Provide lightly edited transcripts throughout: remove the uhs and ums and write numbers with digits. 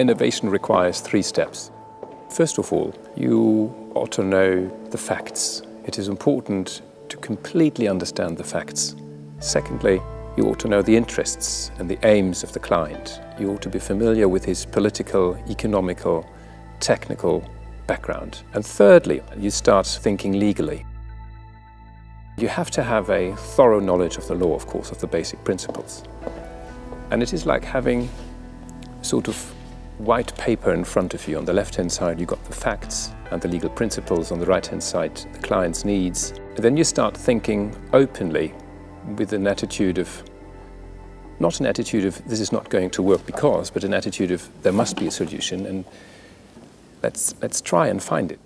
Innovation requires 3 steps. First of all, you ought to know the facts. It is important to completely understand the facts. Secondly, you ought to know the interests and the aims of the client. You ought to be familiar with his political, economical, technical background. And thirdly, you start thinking legally. You have to have a thorough knowledge of the law, of course, of the basic principles. And it is like having sort of white paper in front of you. On the left-hand side, you've got the facts and the legal principles. On the right-hand side, the client's needs. And then you start thinking openly with an attitude of, not an attitude of this is not going to work because, but an attitude of there must be a solution and let's try and find it.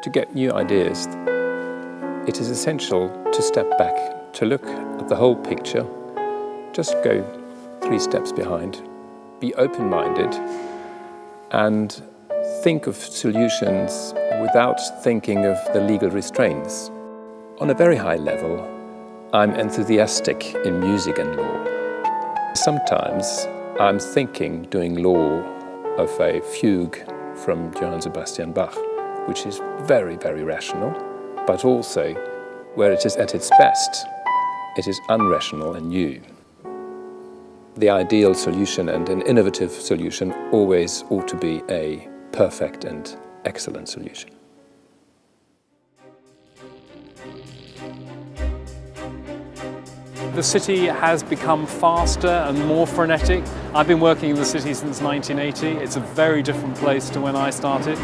To get new ideas, it is essential to step back, to look at the whole picture, just go 3 steps behind, be open-minded and think of solutions without thinking of the legal restraints. On a very high level, I'm enthusiastic in music and law. Sometimes I'm thinking, doing law, of a fugue from Johann Sebastian Bach, which is very, very rational, but also, where it is at its best, it is unrational and new. The ideal solution and an innovative solution always ought to be a perfect and excellent solution. The city has become faster and more frenetic. I've been working in the city since 1980. It's a very different place to when I started.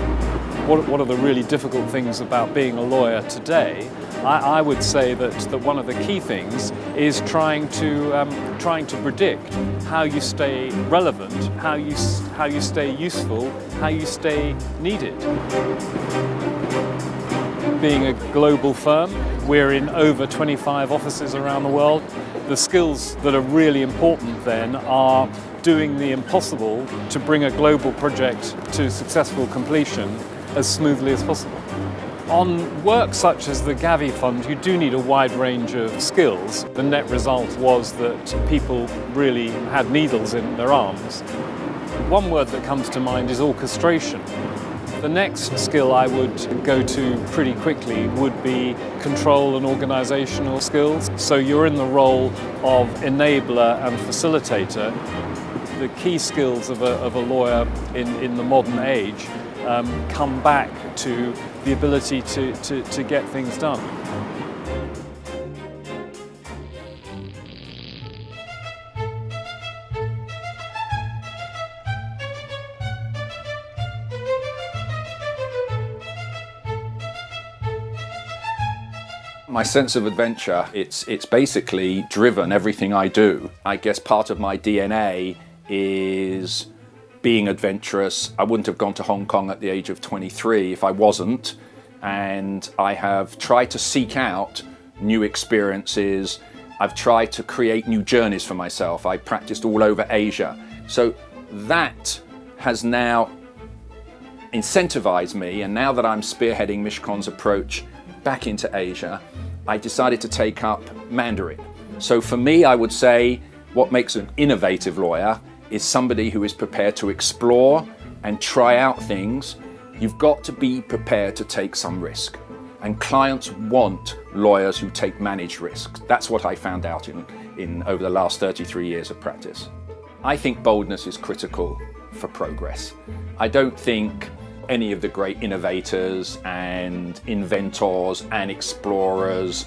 What are the really difficult things about being a lawyer today? I would say that one of the key things is trying to predict how you stay relevant, how you stay useful, how you stay needed. Being a global firm, we're in over 25 offices around the world. The skills that are really important then are doing the impossible to bring a global project to successful completion as smoothly as possible. On work such as the Gavi Fund, you do need a wide range of skills. The net result was that people really had needles in their arms. One word that comes to mind is orchestration. The next skill I would go to pretty quickly would be control and organizational skills. So you're in the role of enabler and facilitator. The key skills of a lawyer in the modern age come back to the ability to get things done. My sense of adventure, it's basically driven everything I do. I guess part of my DNA is being adventurous. I wouldn't have gone to Hong Kong at the age of 23 if I wasn't. And I have tried to seek out new experiences. I've tried to create new journeys for myself. I practiced all over Asia. So that has now incentivized me. And now that I'm spearheading Mishkon's approach back into Asia, I decided to take up Mandarin. So for me, I would say what makes an innovative lawyer is somebody who is prepared to explore and try out things. You've got to be prepared to take some risk. And clients want lawyers who take managed risks. That's what I found out in over the last 33 years of practice. I think boldness is critical for progress. I don't think any of the great innovators and inventors and explorers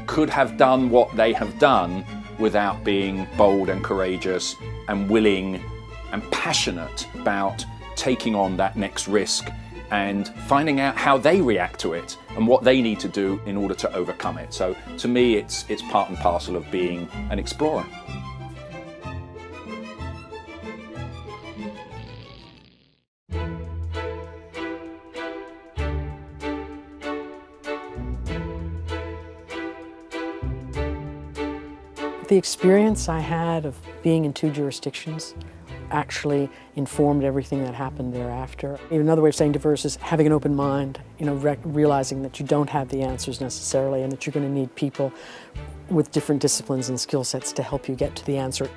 could have done what they have done without being bold and courageous and willing and passionate about taking on that next risk and finding out how they react to it and what they need to do in order to overcome it. So to me, it's part and parcel of being an explorer. The experience I had of being in 2 jurisdictions actually informed everything that happened thereafter. Another way of saying diverse is having an open mind, realizing that you don't have the answers necessarily and that you're going to need people with different disciplines and skill sets to help you get to the answer.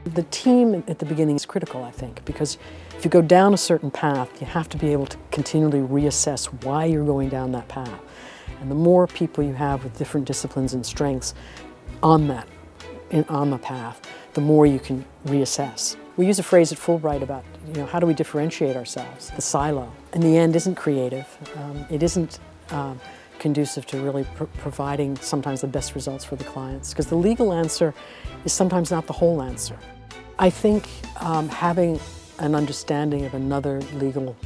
The team at the beginning is critical, I think, because if you go down a certain path, you have to be able to continually reassess why you're going down that path. And the more people you have with different disciplines and strengths on the path, the more you can reassess. We use a phrase at Fulbright about, how do we differentiate ourselves? The silo, in the end, isn't creative. It isn't conducive to really providing sometimes the best results for the clients, because the legal answer is sometimes not the whole answer. I think having an understanding of another legal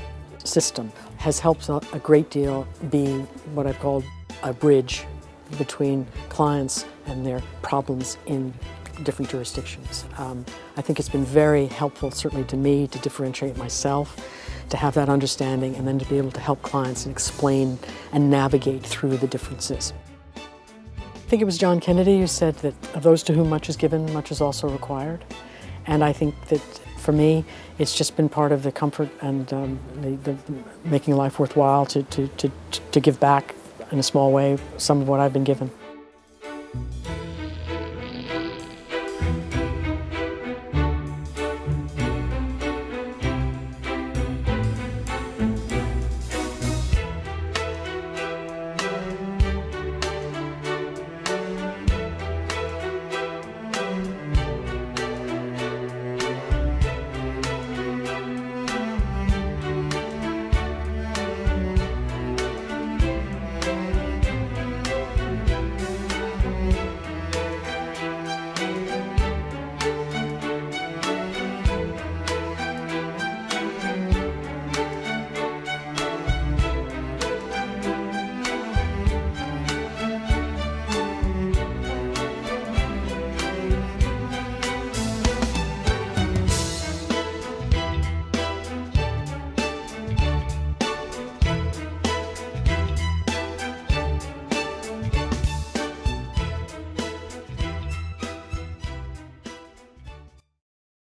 system has helped a great deal be what I've called a bridge between clients and their problems in different jurisdictions. I think it's been very helpful, certainly to me, to differentiate myself, to have that understanding, and then to be able to help clients and explain and navigate through the differences. I think it was John Kennedy who said that of those to whom much is given, much is also required. And I think that for me, it's just been part of the comfort and the making life worthwhile to give back in a small way some of what I've been given.